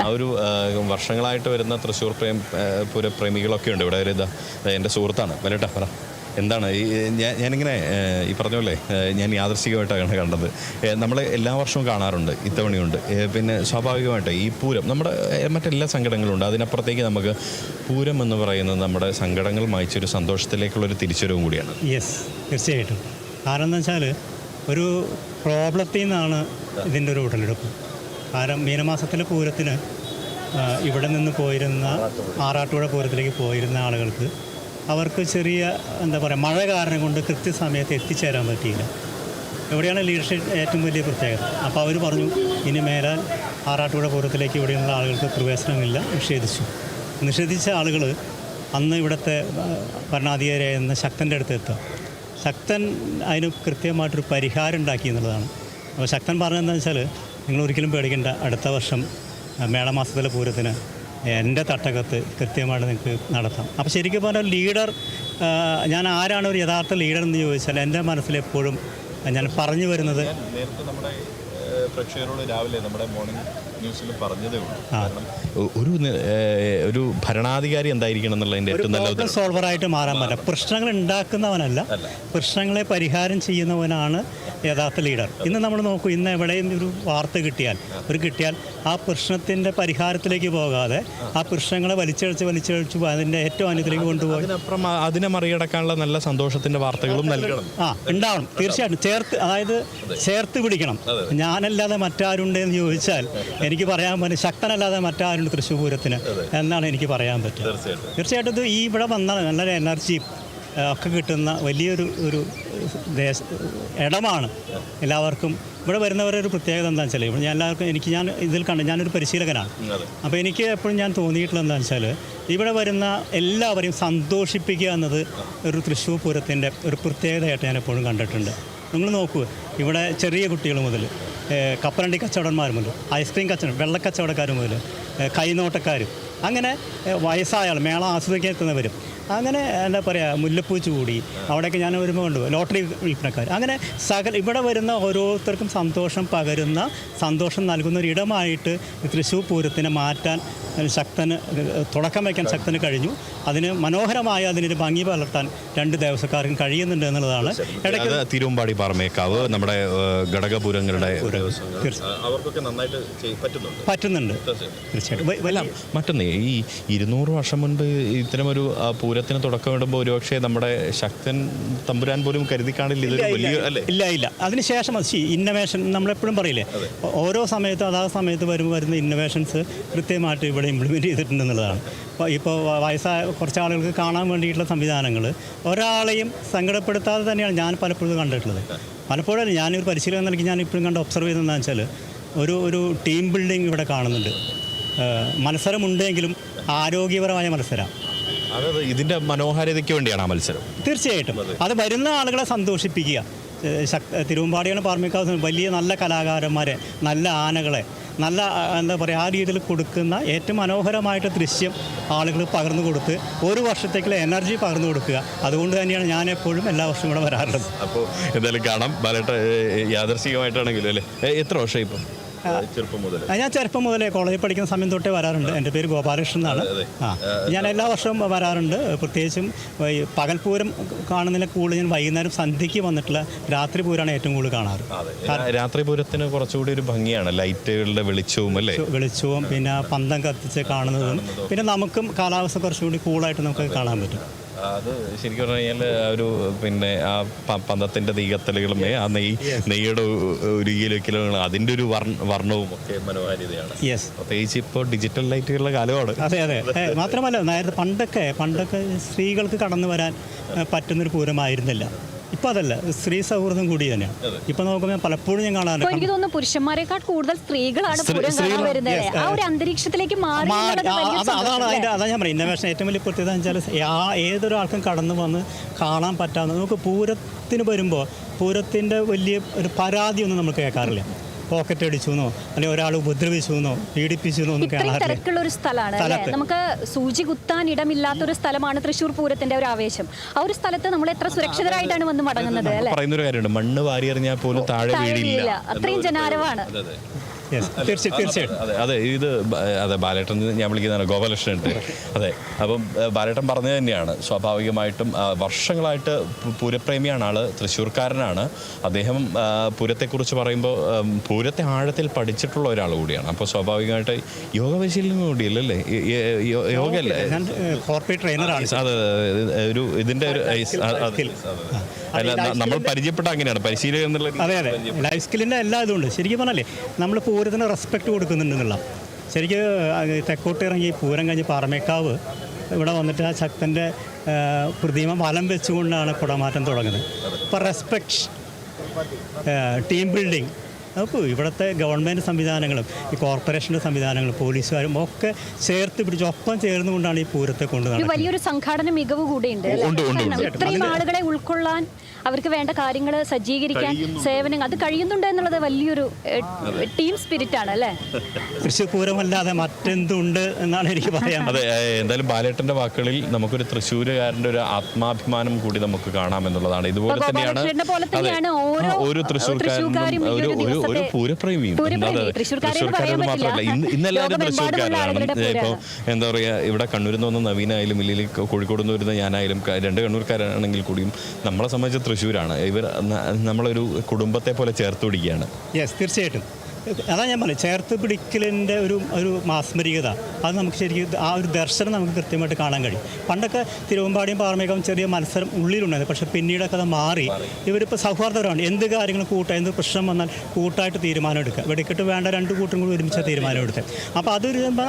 ആ ഒരു വർഷങ്ങളായിട്ട് വരുന്ന തൃശ്ശൂർ പൂരപ്രേമികളൊക്കെ ഉണ്ട് ഇവിടെ. ഒരു എൻ്റെ സുഹൃത്താണ്. വരട്ടെ, പറ എന്താണ് ഞാനിങ്ങനെ ഈ പറഞ്ഞ പോലെ ഞാൻ യാദൃശ്ചികമായിട്ടാണ് കണ്ടത്. നമ്മൾ എല്ലാ വർഷവും കാണാറുണ്ട്, ഇത്തവണയുണ്ട്. പിന്നെ സ്വാഭാവികമായിട്ട് ഈ പൂരം നമ്മുടെ മറ്റെല്ലാ സങ്കടങ്ങളുണ്ട്, അതിനപ്പുറത്തേക്ക് നമുക്ക് പൂരം എന്ന് പറയുന്നത് നമ്മുടെ സങ്കടങ്ങൾ മായ്ച്ചൊരു സന്തോഷത്തിലേക്കുള്ളൊരു തിരിച്ചുവരവും കൂടിയാണ്. യെസ്, തീർച്ചയായിട്ടും. കാരണം എന്താ വെച്ചാൽ ഒരു പ്രോബ്ലത്തിൽ നിന്നാണ് ഇതിൻ്റെ ഒരു ഉടലെടുപ്പ്. കാരണം മീനമാസത്തിലെ പൂരത്തിന് ഇവിടെ നിന്ന് പോയിരുന്ന ആറാട്ടുപുഴ പൂരത്തിലേക്ക് പോയിരുന്ന ആളുകൾക്ക് അവർക്ക് ചെറിയ എന്താ പറയുക മഴ കാരണം കൊണ്ട് കൃത്യസമയത്ത് എത്തിച്ചേരാൻ പറ്റിയില്ല. എവിടെയാണ് ലീഡർഷിപ്പ് ഏറ്റവും വലിയ പ്രത്യേകത. അപ്പോൾ അവർ പറഞ്ഞു ഇനി മേലാൽ ആറാട്ടുപുഴ പൂരത്തിലേക്ക് ഇവിടെയുള്ള ആളുകൾക്ക് പ്രവേശനമില്ല, നിഷേധിച്ച ആളുകൾ അന്ന് ഇവിടുത്തെ ഭരണാധികാരിയായിരുന്ന ശക്തൻ്റെ അടുത്ത് എത്തുക. ശക്തൻ അതിന് കൃത്യമായിട്ടൊരു പരിഹാരം ഉണ്ടാക്കി എന്നുള്ളതാണ്. അപ്പോൾ ശക്തൻ പറഞ്ഞതെന്ന് വെച്ചാൽ നിങ്ങൾ ഒരിക്കലും പേടിക്കേണ്ട, അടുത്ത വർഷം മേടമാസത്തിലെ പൂരത്തിന് എൻ്റെ തട്ടകത്ത് കൃത്യമായിട്ട് നിങ്ങൾക്ക് നടത്താം. അപ്പോൾ ശരിക്കും പറഞ്ഞാൽ ലീഡർ, ഞാൻ ആരാണ് ഒരു യഥാർത്ഥ ലീഡർ എന്ന് ചോദിച്ചാൽ എൻ്റെ മനസ്സിലെപ്പോഴും ഞാൻ പറഞ്ഞു വരുന്നത്, നേരത്തെ നമ്മുടെ പ്രേക്ഷകരോട് രാവിലെ നമ്മുടെ മോർണിംഗ് ന്യൂസിൽ പറഞ്ഞതേ ഉള്ളൂ, ഒരു ഭരണാധികാരി എന്തായിരിക്കണം എന്നുള്ളതിൻ്റെ ഏറ്റവും നല്ല സോൾവറായിട്ട് മാറാൻ പറ്റും. പ്രശ്നങ്ങൾ ഉണ്ടാക്കുന്നവനല്ല, പ്രശ്നങ്ങളെ പരിഹാരം ചെയ്യുന്നവനാണ് യഥാർത്ഥ ലീഡർ. ഇന്ന് നമ്മൾ നോക്കൂ, ഇന്ന് എവിടെയും ഒരു വാർത്ത കിട്ടിയാൽ ആ പ്രശ്നത്തിൻ്റെ പരിഹാരത്തിലേക്ക് പോകാതെ ആ പ്രശ്നങ്ങളെ വലിച്ചഴിച്ച് അതിൻ്റെ ഏറ്റവും അന്യത്തിലേക്ക് കൊണ്ടുപോയി അതിനെ മറികടക്കാനുള്ള നല്ല സന്തോഷത്തിൻ്റെ വാർത്തകളും നൽകണം. ഉണ്ടാവണം, തീർച്ചയായിട്ടും. ചേർത്ത് പിടിക്കണം. ഞാനല്ലാതെ മറ്റാരുണ്ട് എന്ന് ചോദിച്ചാൽ എനിക്ക് പറയാൻ പറ്റും ശക്തനല്ലാതെ മറ്റാരുണ്ട് തൃശ്ശൂർ പൂരത്തിന് എന്നാണ് എനിക്ക് പറയാൻ പറ്റുക. തീർച്ചയായിട്ടും ഇത് ഈ ഇവിടെ വന്നാൽ നല്ലൊരു എനർജിയും ഒക്കെ കിട്ടുന്ന വലിയൊരു ഇടമാണ് എല്ലാവർക്കും. ഇവിടെ വരുന്നവരൊരു പ്രത്യേകത എന്താണെന്ന് വെച്ചാൽ ഞാൻ എല്ലാവർക്കും ഞാൻ ഇതിൽ ഞാനൊരു പരിശീലകനാണ്. അപ്പോൾ എനിക്ക് എപ്പോഴും ഞാൻ തോന്നിയിട്ടുള്ളത് എന്താണെന്ന് വെച്ചാൽ ഇവിടെ വരുന്ന എല്ലാവരെയും സന്തോഷിപ്പിക്കുക എന്നത് ഒരു തൃശ്ശൂർ പൂരത്തിൻ്റെ ഒരു പ്രത്യേകതയായിട്ട് ഞാൻ എപ്പോഴും കണ്ടിട്ടുണ്ട്. നിങ്ങൾ നോക്കൂ, ഇവിടെ ചെറിയ കുട്ടികൾ മുതൽ കപ്പലണ്ടി കച്ചവടന്മാർ മുതൽ ഐസ്ക്രീം വെള്ളക്കച്ചവടക്കാർ മുതൽ കൈനോട്ടക്കാരും അങ്ങനെ വയസ്സായ ആൾ മേള ആസ്വദിക്കാൻ എത്തുന്നവരും അങ്ങനെ എന്താ പറയുക മുല്ലപ്പൂ ചൂടി അവിടെയൊക്കെ ഞാൻ വരുമ്പോൾ കൊണ്ടുപോകും ലോട്ടറി വിൽപ്പനക്കാർ അങ്ങനെ ഇവിടെ വരുന്ന ഓരോരുത്തർക്കും സന്തോഷം നൽകുന്ന ഒരു ഇടമായിട്ട് തൃശ്ശൂർ പൂരത്തിനെ മാറ്റാൻ തുടക്കം വയ്ക്കാൻ ശക്തന് കഴിഞ്ഞു. അതിന് മനോഹരമായ അതിനൊരു ഭംഗി പകർത്താൻ 2 ദേവസ്വക്കാർക്കും കഴിയുന്നുണ്ട് എന്നുള്ളതാണ്. ഇടയ്ക്ക് തിരുവമ്പാടി പാറമേക്കാവ് നമ്മുടെ ഘടകപൂരങ്ങളുടെ അവർക്കൊക്കെ നന്നായിട്ട് പറ്റുന്നുണ്ട് തീർച്ചയായിട്ടും. മറ്റൊന്നേ, ഈ 200 വർഷം മുൻപ് ഇത്തരമൊരു പൂരത്തിന് തുടക്കമിടുമ്പോൾ ഒരുപക്ഷെ നമ്മുടെ ശക്തൻ തമ്പുരാൻ പോലും കരുതി കാണില്ല ഇതൊരു വലിയ ഇല്ല. അതിനുശേഷം ഇന്നോവേഷൻ നമ്മളെപ്പോഴും പറയില്ലേ, ഓരോ സമയത്തും അതാത് സമയത്ത് വരുന്ന ഇന്നോവേഷൻസ് കൃത്യമായിട്ട് ഇവിടെ ഇംപ്ലിമെൻറ്റ് ചെയ്തിട്ടുണ്ടെന്നുള്ളതാണ്. ഇപ്പോൾ വയസ്സായ കുറച്ച് ആളുകൾക്ക് കാണാൻ വേണ്ടിയിട്ടുള്ള സംവിധാനങ്ങൾ ഒരാളെയും സങ്കടപ്പെടുത്താതെ തന്നെയാണ് ഞാൻ പലപ്പോഴും കണ്ടിട്ടുള്ളത്. പലപ്പോഴും ഞാനൊരു പരിശീലനം നൽകി ഞാൻ ഇപ്പോഴും കണ്ട് ഒബ്സർവ് ചെയ്തതെന്ന് വെച്ചാൽ ഒരു ടീം ബിൽഡിംഗ് ഇവിടെ കാണുന്നുണ്ട്. മത്സരമുണ്ടെങ്കിലും ആരോഗ്യപരമായ മത്സരം. അതായത് ഇതിൻ്റെ മനോഹാരിതയ്ക്ക് വേണ്ടിയാണ് ആ മത്സരം. തീർച്ചയായിട്ടും അത് വരുന്ന ആളുകളെ സന്തോഷിപ്പിക്കുക. തിരുവമ്പാടിയാണ് പാറമേക്കാവ് വലിയ നല്ല കലാകാരന്മാരെ, നല്ല ആനകളെ, നല്ല എന്താ പറയുക ആ രീതിയിൽ കൊടുക്കുന്ന ഏറ്റവും മനോഹരമായിട്ട് ദൃശ്യം ആളുകൾ പകർന്നു കൊടുത്ത് ഒരു വർഷത്തേക്കുള്ള എനർജി പകർന്നു കൊടുക്കുക. അതുകൊണ്ട് തന്നെയാണ് ഞാൻ എപ്പോഴും എല്ലാ വർഷവും ഇവിടെ വരാറുള്ളത്. അപ്പോൾ എന്തായാലും കാണാം. യാദർശികമായിട്ടാണെങ്കിലും അല്ലേ, എത്ര വർഷം ഇപ്പം? ഞാൻ ചെറുപ്പം മുതലേ കോളേജിൽ പഠിക്കുന്ന സമയം തൊട്ടേ വരാറുണ്ട്. എൻ്റെ പേര് ഗോപാലകൃഷ്ണൻ എന്നാണ്. ഞാൻ എല്ലാ വർഷവും വരാറുണ്ട്. പ്രത്യേകിച്ചും പകൽപൂരം കാണുന്നതിനെ കൂടുതൽ ഞാൻ വൈകുന്നേരം സന്ധ്യയ്ക്ക് വന്നിട്ടുള്ള രാത്രി പൂരമാണ് ഏറ്റവും കൂടുതൽ കാണാറ്. രാത്രി പൂരത്തിന് കുറച്ചുകൂടി ഒരു ഭംഗിയാണ്, ലൈറ്റുകളുടെ വെളിച്ചവും പിന്നെ പന്തം കത്തിച്ച് കാണുന്നതും പിന്നെ നമുക്കും കാലാവസ്ഥ കുറച്ചുകൂടി കൂളായിട്ട് നമുക്ക് കാണാൻ പറ്റും. അത് ശരിക്കും പറഞ്ഞു കഴിഞ്ഞാൽ ഒരു പിന്നെ ആ പന്തത്തിൻ്റെ തീകത്തലുകളും ആ നെയ്യുടെ ഉരുകിലൊക്കെയും അതിൻ്റെ ഒരു വർണ്ണവും ഒക്കെ മനോഹാരിതയാണ്. പ്രത്യേകിച്ച് ഇപ്പോൾ ഡിജിറ്റൽ ലൈറ്റുകളുടെ കാലമാണ്. അതെ. മാത്രമല്ല നേരത്തെ പണ്ടൊക്കെ സ്ത്രീകൾക്ക് കടന്നു വരാൻ പറ്റുന്നൊരു പൂരമായിരുന്നില്ല. ഇപ്പം അതല്ല, സ്ത്രീ സൗഹൃദം കൂടി തന്നെയാണ്. ഇപ്പൊ നോക്കുമ്പോൾ പലപ്പോഴും ഞാൻ കാണാറുണ്ട്, എനിക്ക് തോന്നുന്നു പുരുഷന്മാരെക്കാൾ കൂടുതൽ സ്ത്രീകളാണ് വരുന്നത്. ആ ഒരു അന്തരീക്ഷത്തിലേക്ക് മാറി. അതാ ഞാൻ പറയാം, ഇന്നോവേഷൻ ഏറ്റവും വലിയ പ്രത്യേകത എന്ന് വെച്ചാൽ ഏതൊരാൾക്കും കടന്നു വന്ന് കാണാൻ പറ്റാവുന്ന. നമുക്ക് പൂരത്തിന് വരുമ്പോൾ പൂരത്തിൻ്റെ വലിയ ഒരു പരാതിയൊന്നും നമ്മൾ കേൾക്കാറില്ല. പോക്കറ്റ് അടിച്ചു എന്നോ അല്ലെങ്കിൽ ഒരാൾ ഉപദ്രവിച്ചു എന്നോ പീഡിപ്പിച്ചു എന്നോ ഒന്നും കാണാറില്ല. തിരക്കുള്ള ഒരു സ്ഥലമാണ്, നമുക്ക് സൂചി കുത്താൻ ഇടമില്ലാത്തൊരു സ്ഥലമാണ് തൃശ്ശൂർ പൂരത്തിന്റെ ഒരു ആവേശം. ആ ഒരു സ്ഥലത്ത് നമ്മൾ എത്ര സുരക്ഷിതരായിട്ടാണ് വന്ന് മടങ്ങുന്നത്. പറയുന്നൊരു കാര്യമുണ്ട്, മണ്ണ് വാരി എറിഞ്ഞാൽ പോലും താഴെ വീഴില്ല, അത്രയും ജനാരവാണ്. യെസ് തീർച്ചയായിട്ടും അതെ അതെ ഇത് അതെ ബാലേട്ടൻ ഞാൻ വിളിക്കുന്നതാണ് ഗോപാലകൃഷ്ണൻ. അതെ, അപ്പം ബാലേട്ടൻ പറഞ്ഞത് തന്നെയാണ്. സ്വാഭാവികമായിട്ടും വർഷങ്ങളായിട്ട് പൂരപ്രേമിയാണ് ആള്, തൃശ്ശൂർക്കാരനാണ് അദ്ദേഹം. പൂരത്തെക്കുറിച്ച് പറയുമ്പോൾ പൂരത്തെ ആഴത്തിൽ പഠിച്ചിട്ടുള്ള ഒരാൾ കൂടിയാണ്. അപ്പോൾ സ്വാഭാവികമായിട്ട് യോഗ പരിശീലനം കൂടിയല്ലേ, യോഗ അല്ലേ, കോർപ്പറേറ്റ് ട്രെയിനറാണ്. അതെ ഒരു ഇതിൻ്റെ ഒരു അല്ല നമ്മൾ പരിചയപ്പെട്ട അങ്ങനെയാണ് പരിശീലനം എന്നുള്ള. അതെ അതെ, ലൈഫ് സ്കില്ലിൻ്റെ എല്ലാ ഇതുണ്ട്. ശരിക്കും പറഞ്ഞാലേ നമ്മൾ പൂരത്തിന് റെസ്പെക്റ്റ് കൊടുക്കുന്നുണ്ടെന്നുള്ള. ശരിക്കും തെക്കോട്ട് ഇറങ്ങി പൂരം കഴിഞ്ഞ് പാറമേക്കാവ് ഇവിടെ വന്നിട്ട് ആ ശക്തൻ്റെ പ്രതിമ വലം വെച്ചുകൊണ്ടാണ് കുടമാറ്റം തുടങ്ങുന്നത്. അപ്പോൾ റെസ്പെക്റ്റ്, ടീം ബിൽഡിങ്, അപ്പോൾ ഇവിടുത്തെ ഗവൺമെൻറ് സംവിധാനങ്ങളും ഈ കോർപ്പറേഷൻ്റെ സംവിധാനങ്ങളും പോലീസുകാരും ഒക്കെ ചേർത്ത് പിടിച്ച് ഒപ്പം ചേർന്നുകൊണ്ടാണ് ഈ പൂരത്തെ കൊണ്ടുവന്നത്. വലിയൊരു സംഘാടന മികവ് കൂടെയുണ്ട്. ഇത്രയും ആളുകളെ ഉൾക്കൊള്ളാൻ, അവർക്ക് വേണ്ട കാര്യങ്ങൾ സജ്ജീകരിക്കാൻ, സേവനങ്ങൾ അത് കഴിയുന്നുണ്ട് എന്നുള്ളത് വലിയൊരു ടീം സ്പിരിറ്റ് ആണ് അല്ലേ? തൃശ്ശൂർ പൂരമല്ലാതെ മറ്റെന്തുണ്ട് എന്നാണ് എനിക്ക് പറയാൻ. അതെ, എന്തായാലും ബാലേട്ടന്റെ വാക്കുകളിൽ നമുക്കൊരു തൃശ്ശൂരുകാരൻ്റെ ഒരു ആത്മാഭിമാനം കൂടി നമുക്ക് കാണാമെന്നുള്ളതാണ്. ഇതുപോലെ തന്നെയാണ് ഓരോ തൃശ്ശൂർക്കാരനും ഒരു പൂരപ്രേമിയും. തൃശ്ശൂർക്കാരെന്ന് മാത്രമല്ല, ഇന്നെല്ലാവരും തൃശ്ശൂർക്കാരാണ്. ഇപ്പോൾ എന്താ പറയുക, ഇവിടെ കണ്ണൂരിൽ നിന്ന് വന്ന നവീനായാലും ഇല്ലെങ്കിൽ കോഴിക്കോട് നിന്ന് വരുന്ന ഞാനായാലും രണ്ട് കണ്ണൂർക്കാരാണെങ്കിൽ കൂടിയും നമ്മളെ സംബന്ധിച്ച് തൃശ്ശൂരാണ്. ഇവർ നമ്മളൊരു കുടുംബത്തെ പോലെ ചേർത്ത് പിടിക്കുകയാണ്. യെസ്, തീർച്ചയായിട്ടും. അതാണ് ഞാൻ പറഞ്ഞത്, ചേർത്ത് പിടിക്കലിൻ്റെ ഒരു മാസ്മരികത, അത് നമുക്ക് ശരിക്കും ആ ഒരു ദർശനം നമുക്ക് കൃത്യമായിട്ട് കാണാൻ കഴിയും. പണ്ടൊക്കെ തിരുവമ്പാടിയും പാറമേക്കാവും ചെറിയ മത്സരം ഉള്ളിലുണ്ടായിരുന്നു. പക്ഷേ പിന്നീടൊക്കെ അത് മാറി ഇവരിപ്പോൾ സൗഹാർദ്ദപരമാണ്. എന്ത് കാര്യങ്ങളും എന്ത് പ്രശ്നം വന്നാൽ കൂട്ടായിട്ട് തീരുമാനം എടുക്കുക. വെടിക്കെട്ട് വേണ്ട രണ്ട് കൂട്ടരും കൂടി ഒരുമിച്ച് തീരുമാനം എടുക്കുക. അപ്പോൾ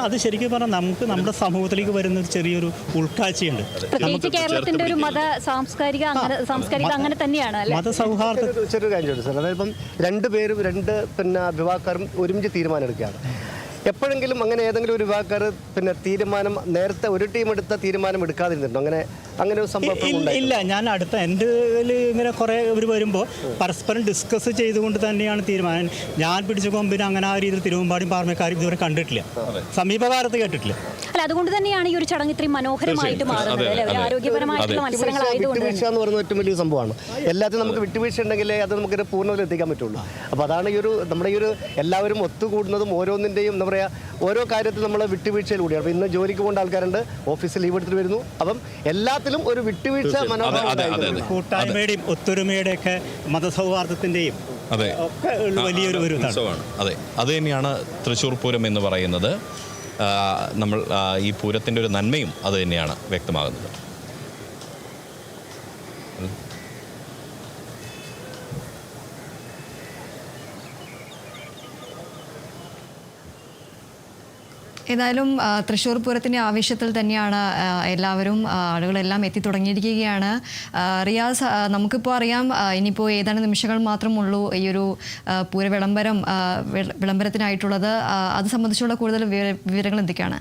അത് ശരിക്കും പറഞ്ഞാൽ നമുക്ക് നമ്മുടെ സമൂഹത്തിലേക്ക് വരുന്ന ഒരു ചെറിയൊരു ഉൾക്കാഴ്ചയുണ്ട്. നമുക്ക് കേരളത്തിൻ്റെ ഒരു സാംസ്കാരിക അങ്ങനെ തന്നെയാണ് മതസൗഹാർദ്ദ. ചെറിയൊരു കാര്യം ചോദിച്ചു സാർ, അതായത് ഇപ്പം രണ്ട് വിഭാഗക്കാരും ഒരുമിച്ച് തീരുമാനം എടുക്കുകയാണ്. എപ്പോഴെങ്കിലും അങ്ങനെ ഏതെങ്കിലും ഒരു വിഭാഗക്കാർ തീരുമാനം നേരത്തെ ഒരു ടീം എടുത്ത തീരുമാനം എടുക്കാതിരുന്നുണ്ടോ? അങ്ങനെ ഒരു സംഭവം ഇല്ല. ഞാൻ അടുത്ത എൻ്റെ ഇങ്ങനെ കുറേ ഇവർ വരുമ്പോൾ പരസ്പരം ഡിസ്കസ് ചെയ്തുകൊണ്ട് തന്നെയാണ് തീരുമാനം. ഞാൻ പിടിച്ച കൊമ്പിന് അങ്ങനെ ആ രീതിയിൽ തിരുവമ്പാടിയും പാറമേക്കാരും ഇതുവരെ കണ്ടിട്ടില്ല, സമീപകാലത്ത് കേട്ടിട്ടില്ല. അല്ല, അതുകൊണ്ട് തന്നെയാണ് ഈ ഒരു ചടങ്ങ് ഇത്രയും മനോഹരമായിട്ട് മാറുന്നത്. ആരോഗ്യപരമായിട്ടുള്ള മത്സരങ്ങളായതുകൊണ്ട് വിട്ടുവീഴ്ച എന്ന് പറയുന്നത് ഏറ്റവും വലിയ സംഭവമാണ്. എല്ലാത്തിനും നമുക്ക് വിട്ടുവീഴ്ച ഉണ്ടെങ്കിലേ അത് നമുക്കൊരു പൂർണ്ണതയിൽ എത്തിക്കാൻ പറ്റുള്ളൂ. അപ്പോൾ അതാണ് നമ്മുടെ ഈ ഒരു എല്ലാവരും ഒത്തുകൂടുന്നതും ഓരോന്നിൻ്റെയും എന്താ പറയുക, ഓരോ കാര്യത്തിൽ നമ്മൾ വിട്ടുവീഴ്ചയിലൂടെയാണ്. അപ്പോൾ ഇന്ന് ജോലിക്ക് പോകേണ്ട ആൾക്കാരുണ്ട്, ഓഫീസിൽ ലീവ് എടുത്തിട്ട് വരുന്നു. അപ്പം എല്ലാത്തിലും ഒരു വിട്ടുവീഴ്ച മനോഭാവം, കൂട്ടായ്മയുടെയും ഒത്തൊരുമയുടെ ഒക്കെ മതസൗഹാർദ്ദത്തിൻ്റെയും ഒക്കെ വലിയൊരു ഉത്സവമാണ്. അതെ, അത് തന്നെയാണ് തൃശ്ശൂർ പൂരം എന്ന് പറയുന്നത്. നമ്മൾ ഈ പൂരത്തിൻ്റെ ഒരു നന്മയും അത് തന്നെയാണ് വ്യക്തമാകുന്നത്. ഏതായാലും തൃശ്ശൂർ പൂരത്തിൻ്റെ ആവേശത്തിൽ തന്നെയാണ് എല്ലാവരും, ആളുകളെല്ലാം എത്തിത്തുടങ്ങിയിരിക്കുകയാണ്. റിയാസ്, നമുക്കിപ്പോൾ അറിയാം ഇനിയിപ്പോൾ ഏതാനും നിമിഷങ്ങൾ മാത്രമുള്ളൂ ഈ ഒരു വിളംബരത്തിനായിട്ടുള്ളത്. അത് സംബന്ധിച്ചുള്ള കൂടുതൽ വിവരങ്ങൾ എന്തൊക്കെയാണ്?